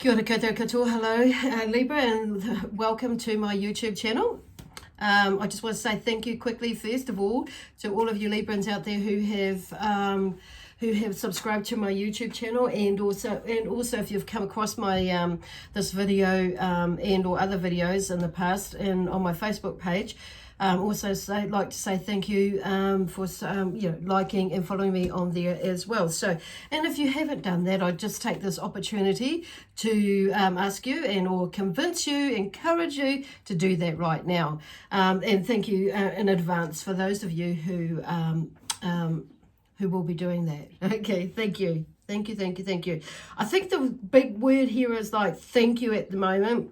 Kia ora koutou katoa, hello Libra, and welcome to my YouTube channel. I just want to say thank you quickly, first of all, to all of you Librans out there who have subscribed to my YouTube channel, and also if you've come across my this video and or other videos in the past and on my Facebook page. Also like to say thank you for liking and following me on there as well. So, and if you haven't done that, I'd just take this opportunity to ask you and or convince you, encourage you to do that right now. And thank you in advance for those of you who will be doing that. Okay, thank you. Thank you. I think the big word here is like thank you at the moment.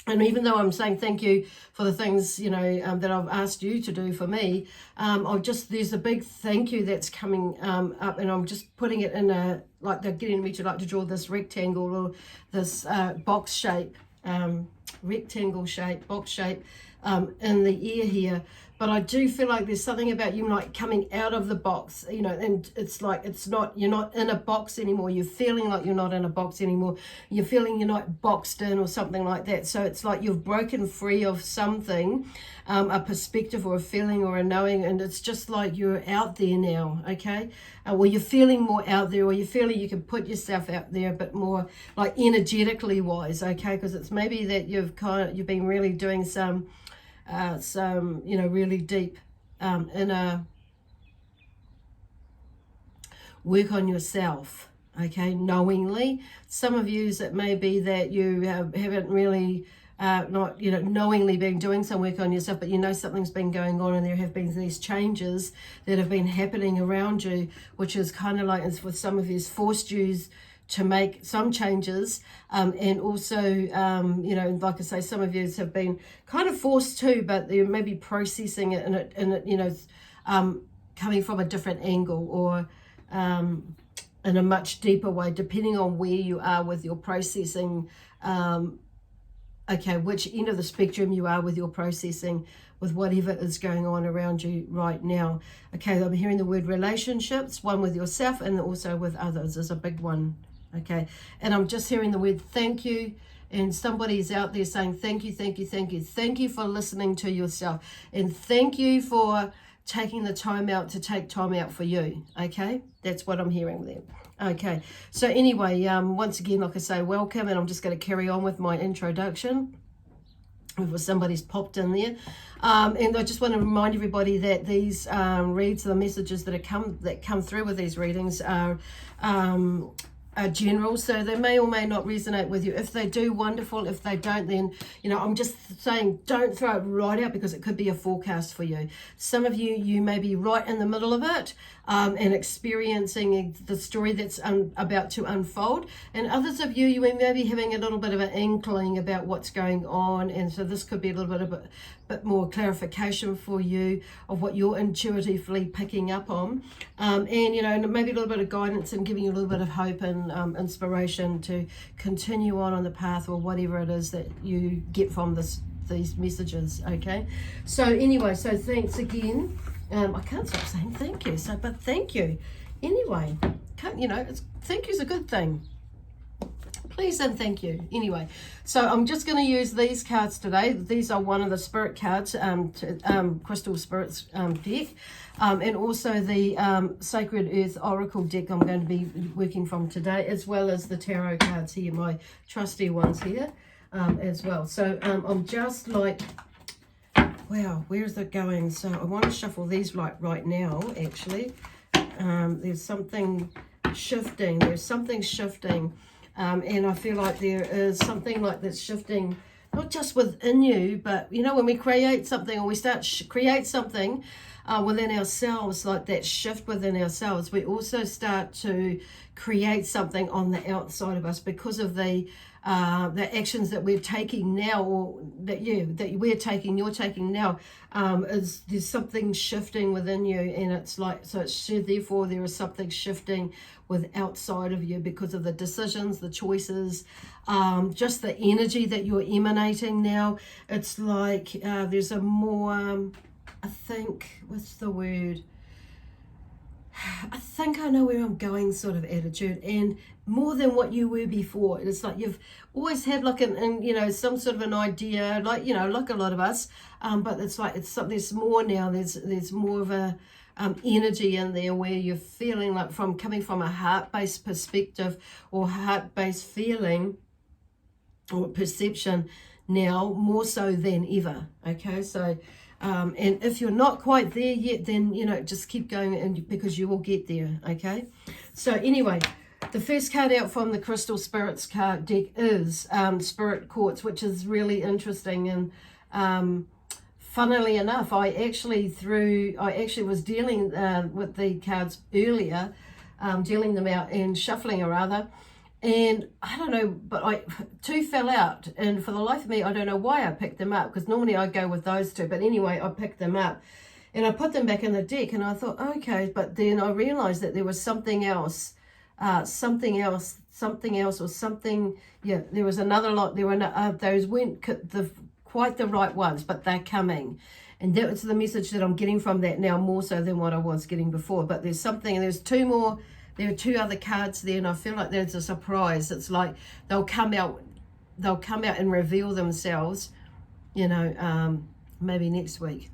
And even though I'm saying thank you for the things, that I've asked you to do for me, there's a big thank you that's coming up, and I'm just putting it in they're getting me to like to draw this rectangle or this box shape, rectangle shape, box shape in the air here. But I do feel like there's something about you like coming out of the box, and it's like you're not in a box anymore. You're feeling like you're not in a box anymore. You're feeling you're not boxed in or something like that. So it's like you've broken free of something, a perspective or a feeling or a knowing, and it's just like you're out there now, okay? Well, you're feeling more out there, or you're feeling you can put yourself out there a bit more, like energetically wise, okay? Because it's maybe that you've been really doing some really deep inner work on yourself, okay, knowingly. Some of you, it may be that you haven't really knowingly been doing some work on yourself, but something's been going on, and there have been these changes that have been happening around you, which is kind of like, with some of you, forced you to make some changes, and also, like I say, some of you have been kind of forced to, but they're maybe processing it and coming from a different angle, or in a much deeper way, depending on where you are with your processing. Which end of the spectrum you are with your processing, with whatever is going on around you right now. Okay, I'm hearing the word relationships, one with yourself and also with others is a big one. Okay, and I'm just hearing the word thank you, and somebody's out there saying thank you for listening to yourself, and thank you for taking the time out to take time out for you. Okay, that's what I'm hearing there. Okay, so anyway, once again, like I say, welcome, and I'm just going to carry on with my introduction before somebody's popped in there. And I just want to remind everybody that these reads, the messages that come through with these readings are general, so they may or may not resonate with you. If they do, wonderful. If they don't, then I'm just saying don't throw it right out, because it could be a forecast for you. Some of you may be right in the middle of it and experiencing the story that's about to unfold, and others of you may be having a little bit of an inkling about what's going on, and so this could be a little bit of a bit more clarification for you of what you're intuitively picking up on, and maybe a little bit of guidance and giving you a little bit of hope and inspiration to continue on the path, or whatever it is that you get from these messages. Okay, so anyway, so thanks again. I can't stop saying thank you, but thank you anyway. Thank you's a good thing. Please and thank you. Anyway, so I'm just going to use these cards today. These are one of the spirit cards, Crystal Spirits deck, and also the Sacred Earth Oracle deck I'm going to be working from today, as well as the tarot cards here, my trusty ones here as well. So I'm just like, wow, where's it going? So I want to shuffle these right now, actually. There's something shifting. And I feel like there is something like that's shifting, not just within you, but when we create something, or we start create something within ourselves, like that shift within ourselves, we also start to create something on the outside of us, because of the actions that we're taking now, or that you're taking now. There's something shifting within you, and it's like, so it's therefore there is something shifting with outside of you, because of the decisions, the choices, just the energy that you're emanating now. It's like there's a more, I think, what's the word? I think I know where I'm going sort of attitude, and more than what you were before. It's like you've always had like some sort of an idea, like, like a lot of us, but it's like there's more now. There's more of a energy in there where you're feeling like coming from a heart-based perspective or heart-based feeling or perception now, more so than ever. Okay, so and if you're not quite there yet, then just keep going, and because you will get there. Okay, so anyway, the first card out from the Crystal Spirits card deck is Spirit Quartz, which is really interesting. And funnily enough, I actually was dealing with the cards earlier, dealing them out and shuffling rather. And I don't know, but two fell out, and for the life of me, I don't know why I picked them up, because normally I go with those two, but anyway, I picked them up and I put them back in the deck, and I thought, okay, but then I realized that there was something else, or something. Yeah, there was another lot. There were those weren't quite the right ones, but they're coming. And that was the message that I'm getting from that now, more so than what I was getting before. But there's something, and there's two more. There are two other cards there, and I feel like there's a surprise. It's like they'll come out and reveal themselves, maybe next week.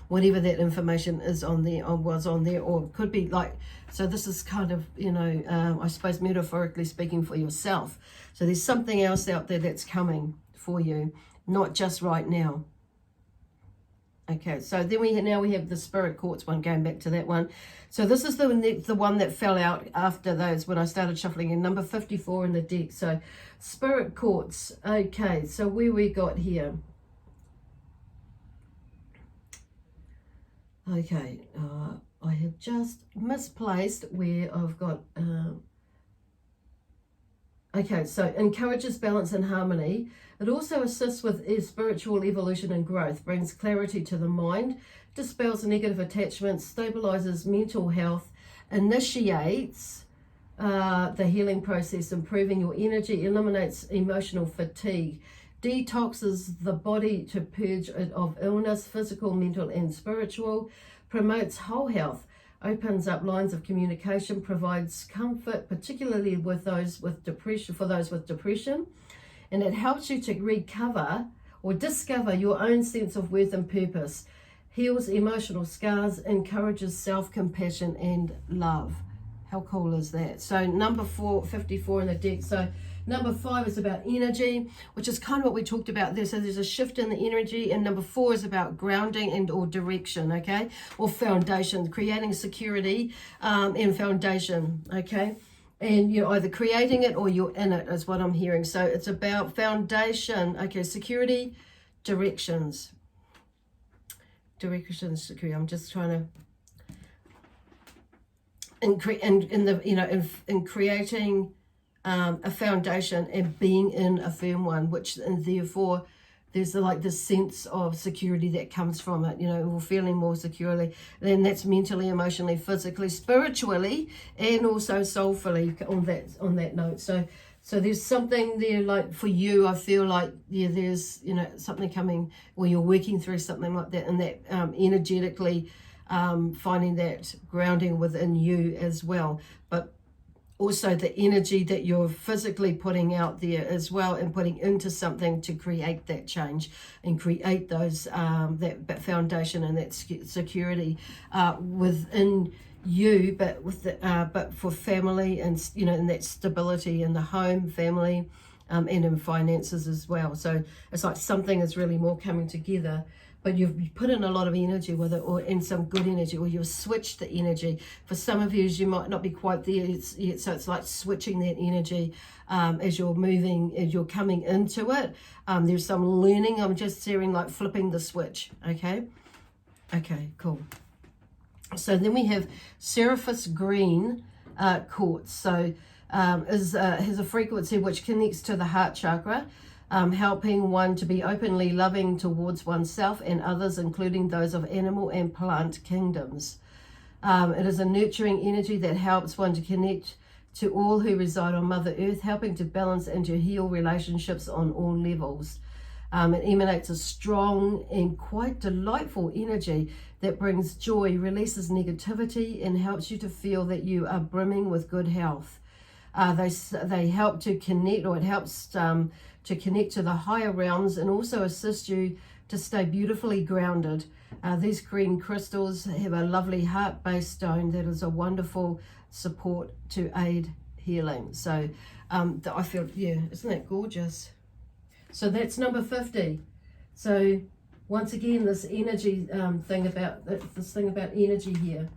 Whatever that information is on there, or was on there, or could be like, so this is kind of, I suppose metaphorically speaking, for yourself. So there's something else out there that's coming for you, not just right now. Okay, so then we have the Spirit Quartz one, going back to that one. So this is the one that fell out after those when I started shuffling, in number 54 in the deck. So Spirit Quartz. Okay, so where we got here. Okay, I have just misplaced where I've got... Okay, so encourages balance and harmony. It also assists with spiritual evolution and growth, brings clarity to the mind, dispels negative attachments, stabilizes mental health, initiates the healing process, improving your energy, eliminates emotional fatigue, detoxes the body to purge of illness, physical, mental, and spiritual, promotes whole health, opens up lines of communication, provides comfort, particularly with those with depression, for those with depression, and it helps you to recover or discover your own sense of worth and purpose, heals emotional scars, encourages self-compassion and love. How cool is that? So number 54 in the deck. So number 5 is about energy, which is kind of what we talked about there. So there's a shift in the energy, and number 4 is about grounding and or direction, okay, or foundation, creating security and foundation, okay. And you're either creating it or you're in it, is what I'm hearing. So it's about foundation, okay, security, directions, security. I'm just trying to, in creating a foundation and being in a firm one, which, and therefore there's like this sense of security that comes from it, or feeling more securely. Then that's mentally, emotionally, physically, spiritually, and also soulfully on that note. So there's something there, like for you, I feel like, yeah, there's, something coming where you're working through something like that, and that energetically finding that grounding within you as well. But also the energy that you're physically putting out there as well, and putting into something to create that change and create those that foundation and that security within you, but with but for family, and and that stability in the home, family, and in finances as well. So it's like something is really more coming together. But you've put in a lot of energy with it, or in some good energy, or you've switched the energy. For some of you might not be quite there yet, so it's like switching that energy as you're moving, as you're coming into it. There's some learning. I'm just hearing like flipping the switch, okay? Okay, cool. So then we have Seraphis Green Quartz. So has a frequency which connects to the heart chakra, helping one to be openly loving towards oneself and others, including those of animal and plant kingdoms. It is a nurturing energy that helps one to connect to all who reside on Mother Earth, helping to balance and to heal relationships on all levels. It emanates a strong and quite delightful energy that brings joy, releases negativity, and helps you to feel that you are brimming with good health. They help to connect, or it helps to connect to the higher realms, and also assist you to stay beautifully grounded. These green crystals have a lovely heart-based stone that is a wonderful support to aid healing. So I feel, yeah, isn't that gorgeous? So that's number 50. So once again, this energy thing about energy here.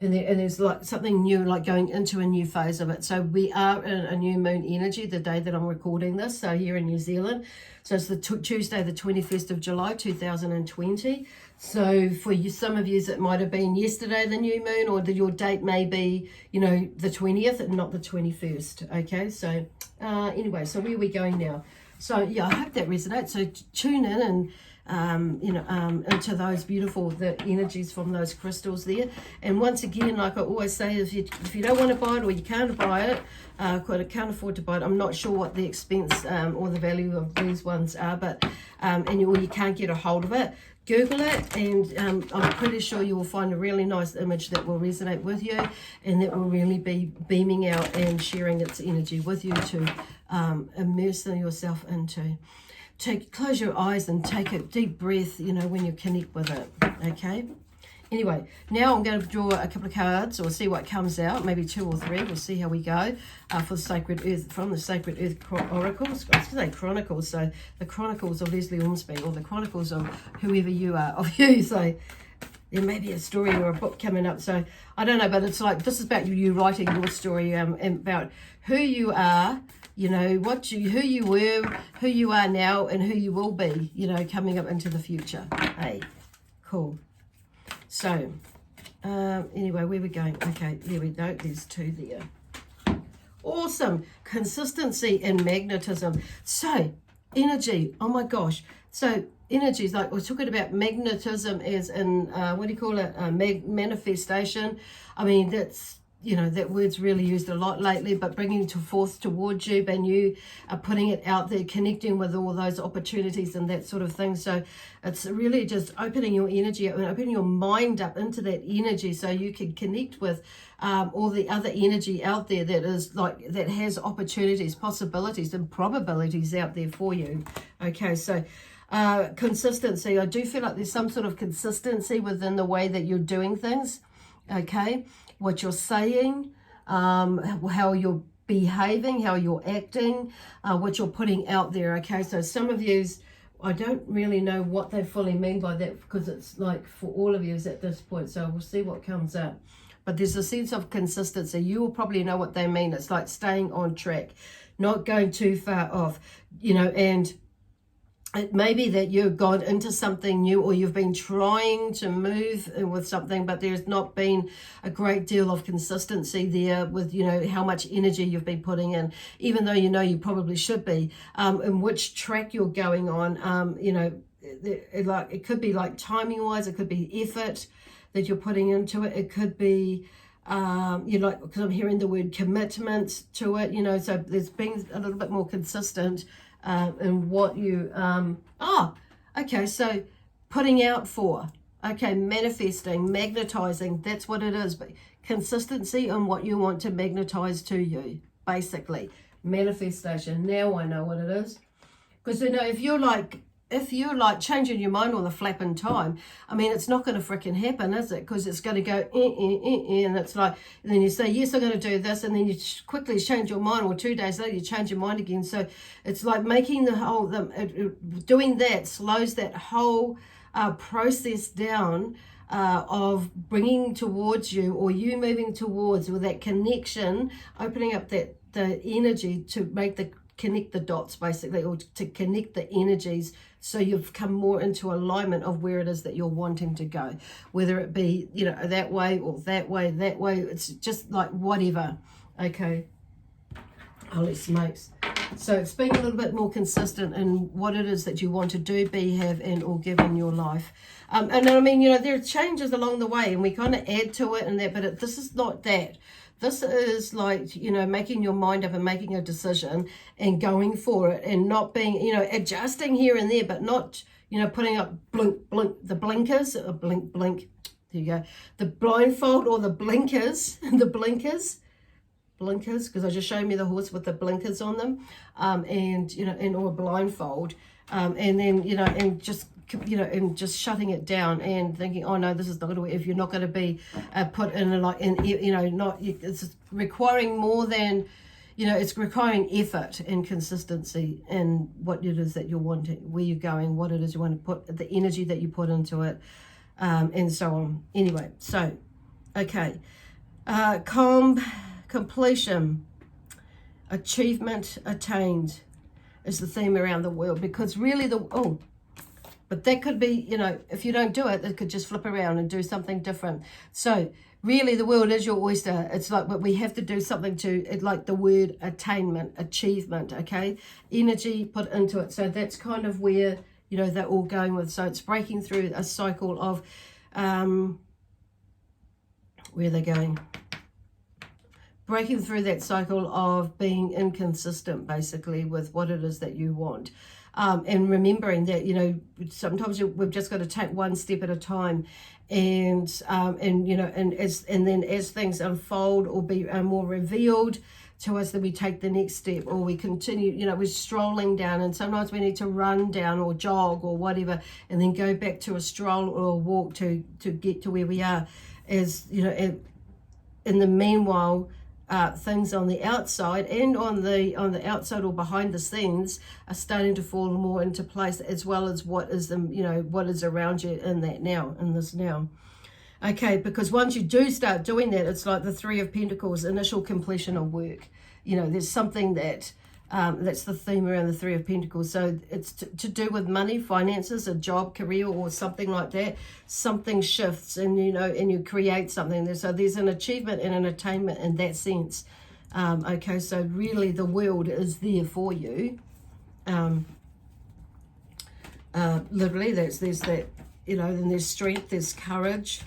And there's like something new, like going into a new phase of it. So we are in a new moon energy the day that I'm recording this, so here in New Zealand. So it's the Tuesday, the 21st of July, 2020. So for you, some of you, it might have been yesterday, the new moon, or your date may be, you know, the 20th and not the 21st. Okay, so anyway, so where are we going now? So yeah, I hope that resonates. So tune in and into those beautiful, the energies from those crystals there. And once again, like I always say, if you don't want to buy it, or you can't buy it, can't afford to buy it, I'm not sure what the expense or the value of these ones are, but or you can't get a hold of it, Google it, and I'm pretty sure you will find a really nice image that will resonate with you, and that will really be beaming out and sharing its energy with you to immerse yourself into. Close your eyes and take a deep breath, you know, when you connect with it, okay? Anyway, now I'm going to draw a couple of cards, or see what comes out, maybe 2 or 3. We'll see how we go for the Sacred Earth, from the Sacred Earth Oracles. I was going to say Chronicles, so the Chronicles of Lesley Ormsby, or the Chronicles of whoever you are, of you. So there may be a story or a book coming up. So I don't know, but it's like, this is about you writing your story, and about who you are, you know, who you were, who you are now, and who you will be, you know, coming up into the future. Hey, cool. So, anyway, where are we going? Okay, there we go. There's 2 there. Awesome. Consistency and magnetism. So, energy. Oh my gosh. So, energy is like, we're talking about magnetism as in, what do you call it? Manifestation. I mean, that's, you know, that word's really used a lot lately, but bringing forth towards you, and you are putting it out there, connecting with all those opportunities and that sort of thing. So it's really just opening your energy up and opening your mind up into that energy, so you can connect with all the other energy out there that is like, that has opportunities, possibilities, and probabilities out there for you. Okay, so consistency. I do feel like there's some sort of consistency within the way that you're doing things. Okay, what you're saying, how you're behaving, how you're acting, what you're putting out there. Okay, so some of yous, I don't really know what they fully mean by that, because it's like for all of yous at this point. So we'll see what comes up. But there's a sense of consistency. You will probably know what they mean. It's like staying on track, not going too far off, you know, and it may be that you've gone into something new, or you've been trying to move with something, but there's not been a great deal of consistency there with, you know, how much energy you've been putting in, even though you know you probably should be, and which track you're going on. You know, it could be like timing wise, it could be effort that you're putting into it. It could be, you know, because I'm hearing the word commitment to it, you know, so there's been a little bit more consistent and what you okay, so putting out for, okay, manifesting, magnetizing, that's what it is. But consistency on what you want to magnetize to you, basically manifestation. Now I know what it is, because you know, if you're like changing your mind all the flapping time, I mean, it's not going to freaking happen, is it? Because it's going to go and it's like, and then you say, yes, I'm going to do this, and then you quickly change your mind, or 2 days later you change your mind again. So it's like making the whole, doing that slows that whole process down of bringing towards you, or you moving towards, with that connection, opening up the energy to connect the dots, basically, or to connect the energies, so you've come more into alignment of where it is that you're wanting to go, whether it be, you know, that way or that way. It's just like whatever. Okay, holy smokes. So it's being a little bit more consistent in what it is that you want to do, be, have, and or give in your life. And I mean, you know, there are changes along the way, and we kind of add to it and that, but this is not that. This is like, you know, making your mind up and making a decision and going for it, and not being, you know, adjusting here and there, but not, you know, putting up the blinkers, blink, there you go, the blindfold or the blinkers, blinkers, because I just showed me the horse with the blinkers on them, and, you know, and or a blindfold, and then, you know, and just, you know, and just shutting it down and thinking, oh no, this is not going to work. If you're not going to be put in a, like, in, you know, not, it's requiring more than, you know, it's requiring effort and consistency in what it is that you're wanting, where you're going, what it is you want to put, the energy that you put into it, and so on. Anyway, so, okay, completion, achievement attained is the theme around the world, because really but that could be, you know, if you don't do it, it could just flip around and do something different. So really the world is your oyster. It's like, but we have to do something to it, like the word attainment, achievement, okay? Energy put into it. So that's kind of where, you know, they're all going with. So it's breaking through a cycle of, where are they going? Breaking through that cycle of being inconsistent, basically, with what it is that you want. And remembering that, you know, sometimes we've just got to take one step at a time, and you know, and then as things unfold or be more revealed to us, then we take the next step, or we continue, you know, we're strolling down, and sometimes we need to run down or jog or whatever, and then go back to a stroll or a walk to get to where we are. As you know, in the meanwhile, things on the outside and on the outside or behind the scenes are starting to fall more into place, as well as what is you know, what is around you in that now, in this now. Okay, because once you do start doing that, it's like the Three of Pentacles, initial completion of work. You know, there's something that that's the theme around the Three of Pentacles. So it's to do with money, finances, a job, career, or something like that. Something shifts, and, you know, and you create something there. So there's an achievement and an attainment in that sense. Okay, so really the world is there for you. Literally, there's that, you know, then there's strength, there's courage.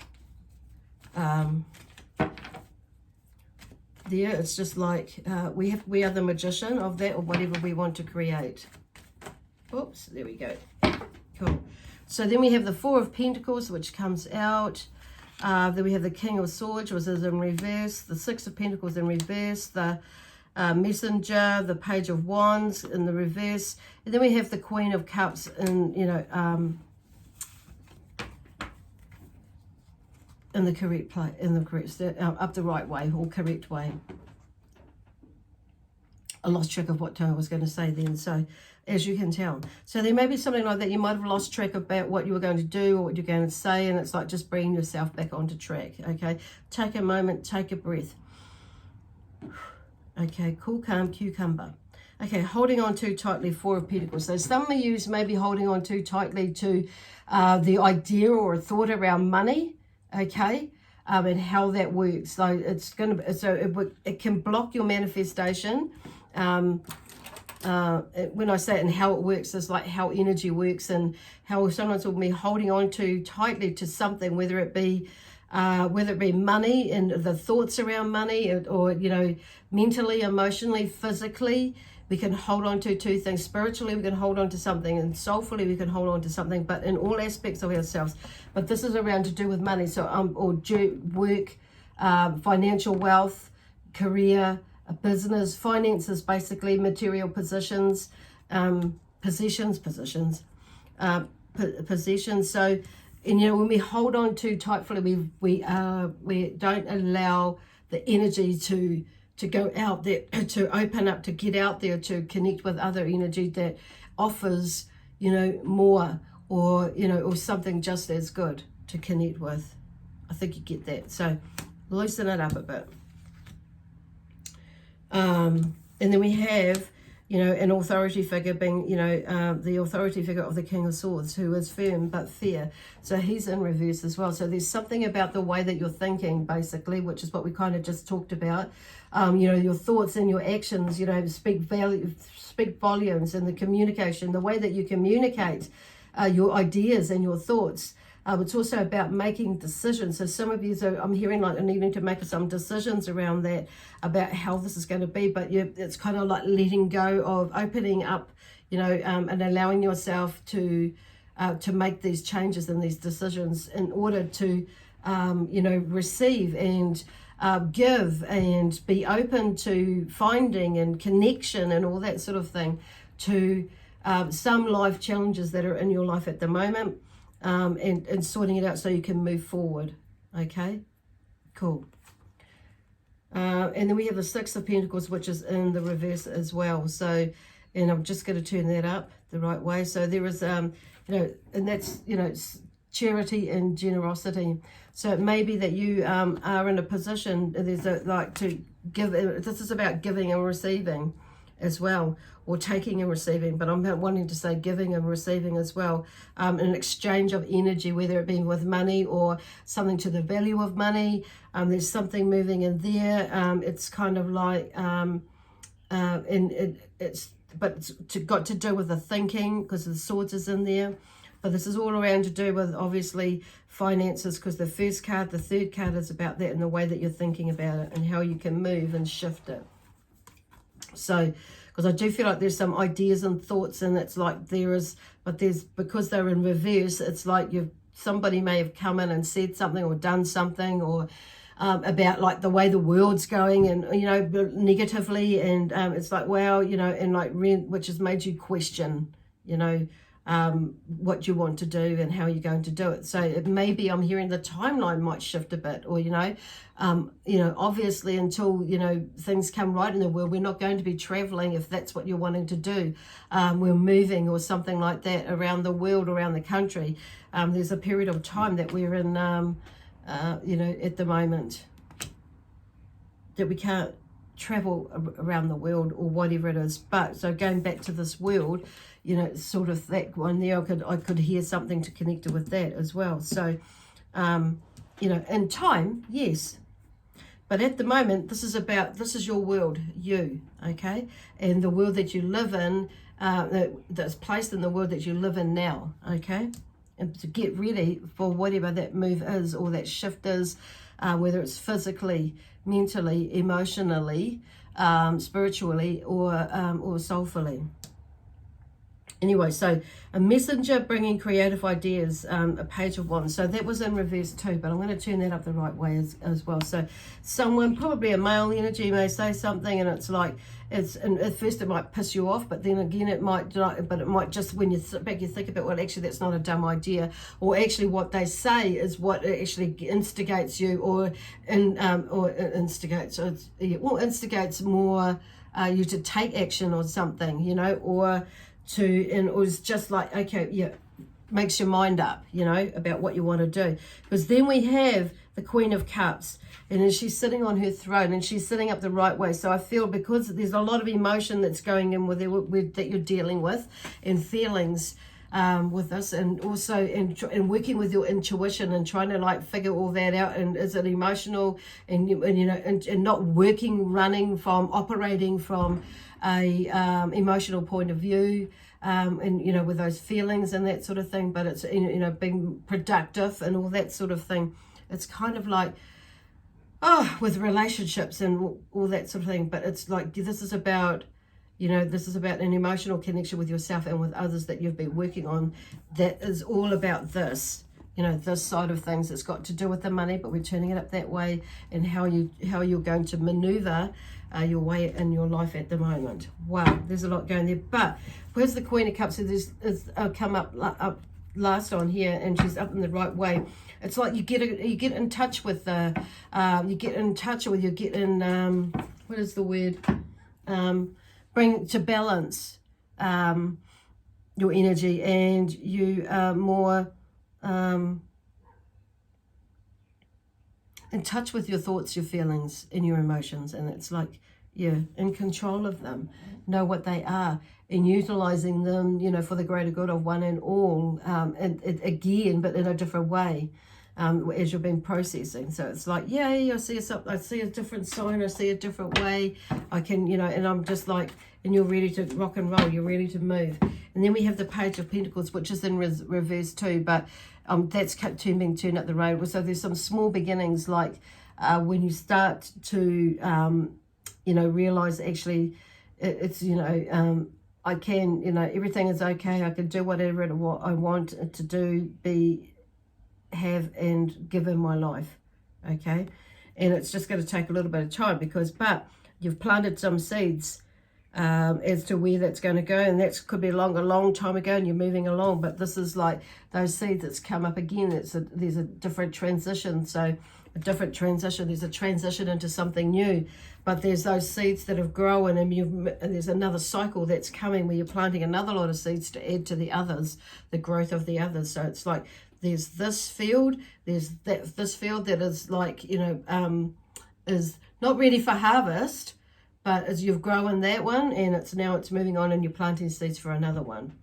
There, it's just like we are the magician of that, or whatever we want to create. Oops, there we go. Cool. So then we have the Four of Pentacles, which comes out. Then we have the King of Swords, which is in reverse. The Six of Pentacles in reverse. The Messenger, the Page of Wands in the reverse. And then we have the Queen of Cups in, you know, in the correct place, up the right way, or correct way. I lost track of what I was going to say then, so as you can tell. So there may be something like that. You might have lost track about what you were going to do or what you're going to say, and it's like just bringing yourself back onto track, okay? Take a moment, take a breath. Okay, cool, calm, cucumber. Okay, holding on too tightly, Four of Pentacles. So some of you may be holding on too tightly to the idea or a thought around money, okay, and how that works. So it's going to, so it can block your manifestation. When I say it and how it works, is like how energy works, and how sometimes we'll be holding on too tightly to something, whether it be money and the thoughts around money, or you know, mentally, emotionally, physically. We can hold on to two things. Spiritually, we can hold on to something, and soulfully, we can hold on to something, but in all aspects of ourselves. But this is around to do with money, so or work, financial wealth, career, business, finances, basically material possessions, possessions. So, and you know, when we hold on too tightly, we don't allow the energy to go out there, to open up, to get out there, to connect with other energy that offers, you know, more, or, you know, or something just as good to connect with. I think you get that. So loosen it up a bit. And then we have, an authority figure being, the authority figure of the King of Swords, who is firm but fair. So he's in reverse as well. So there's something about the way that you're thinking, basically, which is what we kind of just talked about. Your thoughts and your actions, speak volumes, and the communication, the way that you communicate your ideas and your thoughts. It's also about making decisions. So some of you, I'm hearing like needing to make some decisions around that, about how this is going to be, but it's kind of like letting go of opening up, and allowing yourself to make these changes and these decisions in order to, receive and give and be open to finding and connection and all that sort of thing to some life challenges that are in your life at the moment. And sorting it out so you can move forward. Okay, cool. And then we have the Six of Pentacles, which is in the reverse as well. So, and I'm just going to turn that up the right way. So there is, and that's, charity and generosity. So it may be that you are in a position, there's to give, this is about giving and receiving as well, or taking and receiving, but I'm wanting to say giving and receiving as well, an exchange of energy, whether it be with money or something to the value of money. There's something moving in there. It's kind of like, but it's got to do with the thinking, because the Swords is in there. But this is all around to do with, obviously, finances, because the first card, the third card is about that and the way that you're thinking about it and how you can move and shift it. So, because I do feel like there's some ideas and thoughts, and it's like because they're in reverse, it's like somebody may have come in and said something or done something, or about like the way the world's going, and negatively, and it's like, wow, and like which has made you question, what you want to do and how you're going to do it. So it may be, I'm hearing the timeline might shift a bit, or obviously until things come right in the world, we're not going to be traveling if that's what you're wanting to do. We're moving or something like that around the world, around the country. There's a period of time that we're in, at the moment, that we can't travel around the world or whatever it is. But so going back to this world, sort of that one there, I could hear something to connect with that as well. So, in time, yes. But at the moment, this is your world, you, okay? And the world that you live in, that's placed in the world that you live in now, okay? And to get ready for whatever that move is or that shift is, whether it's physically, mentally, emotionally, spiritually, or soulfully. Anyway, so a messenger bringing creative ideas, a Page of Wands. So that was in reverse too, but I'm going to turn that up the right way as well. So someone, probably a male energy, may say something, and it's like, and at first it might piss you off, but then again it might not, but it might just, when you sit back, you think about, well, actually that's not a dumb idea, or actually what they say is what actually instigates you, or instigates more you to take action or something, or it was just like, okay, yeah, makes your mind up, about what you want to do. Because then we have the Queen of Cups, and she's sitting on her throne, and she's sitting up the right way. So I feel, because there's a lot of emotion that's going in with that you're dealing with, and feelings with this, and also and working with your intuition and trying to like figure all that out, and is it emotional, and not operating from a emotional point of view, and with those feelings and that sort of thing, but it's being productive and all that sort of thing. It's kind of like, with relationships and all that sort of thing, but it's like, this is about an emotional connection with yourself and with others that you've been working on, that is all about this, this side of things. It's got to do with the money, but we're turning it up that way, and how you're going to maneuver your way in your life at the moment. Wow, there's a lot going there. But where's the Queen of Cups? So this is come up last on here, and she's up in the right way. It's like you get in touch with what is the word? Bring to balance your energy, and you are more in touch with your thoughts, your feelings, and your emotions. And it's like in control of them, know what they are, and utilizing them, you know, for the greater good of one and all, and again, but in a different way, as you've been processing. So it's like, yay, I see a different sign, I see a different way, I can, you know, and I'm just like, and you're ready to rock and roll, you're ready to move. And then we have the Page of Pentacles, which is in reverse too, but that's being turned up the road. So there's some small beginnings, like when you start to, you know, realize actually it's, you know, I can, you know, everything is okay, I can do whatever I want to do, have and give in my life, okay? And it's just going to take a little bit of time but you've planted some seeds as to where that's going to go, and that could be a long time ago, and you're moving along. But this is like those seeds that's come up again. There's a different transition. So a different transition. There's a transition into something new. But there's those seeds that have grown, and there's another cycle that's coming where you're planting another lot of seeds to add to the others, the growth of the others. So it's like there's this field, there's this field that is like, you know, is not ready for harvest, but as you've grown that one, and it's moving on, and you're planting seeds for another one.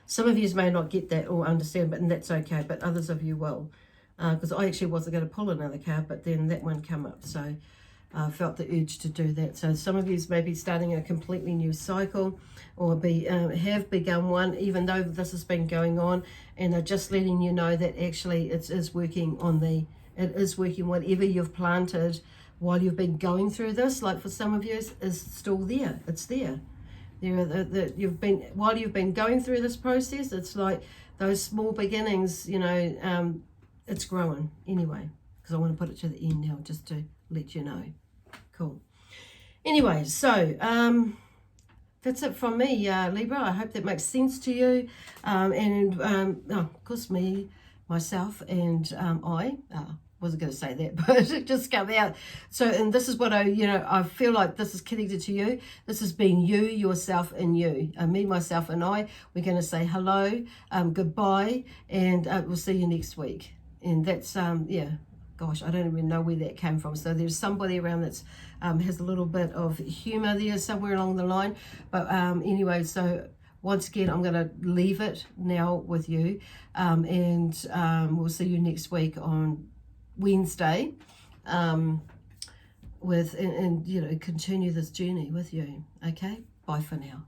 Some of you may not get that or understand, but that's okay. But others of you will, because I actually wasn't going to pull another card, but then that one came up, so I felt the urge to do that. So some of you may be starting a completely new cycle, or have begun one, even though this has been going on, and they're just letting you know that actually it is working. Whatever you've planted while you've been going through this, like for some of you, is still there. It's there. While you've been going through this process, it's like those small beginnings, you know, it's growing anyway, because I want to put it to the end now just to let you know. Cool. Anyway, so that's it from me, Libra. I hope that makes sense to you. Of course, myself, and I wasn't going to say that, but it just came out. So, and this is what I feel like this is connected to you. This is being you, yourself, and you. Me, myself, and I. We're going to say hello, goodbye, and we'll see you next week. And that's, gosh, I don't even know where that came from. So there's somebody around that's has a little bit of humor there somewhere along the line. But anyway, so once again, I'm going to leave it now with you. And we'll see you next week on Wednesday, and you know, continue this journey with you. Okay, bye for now.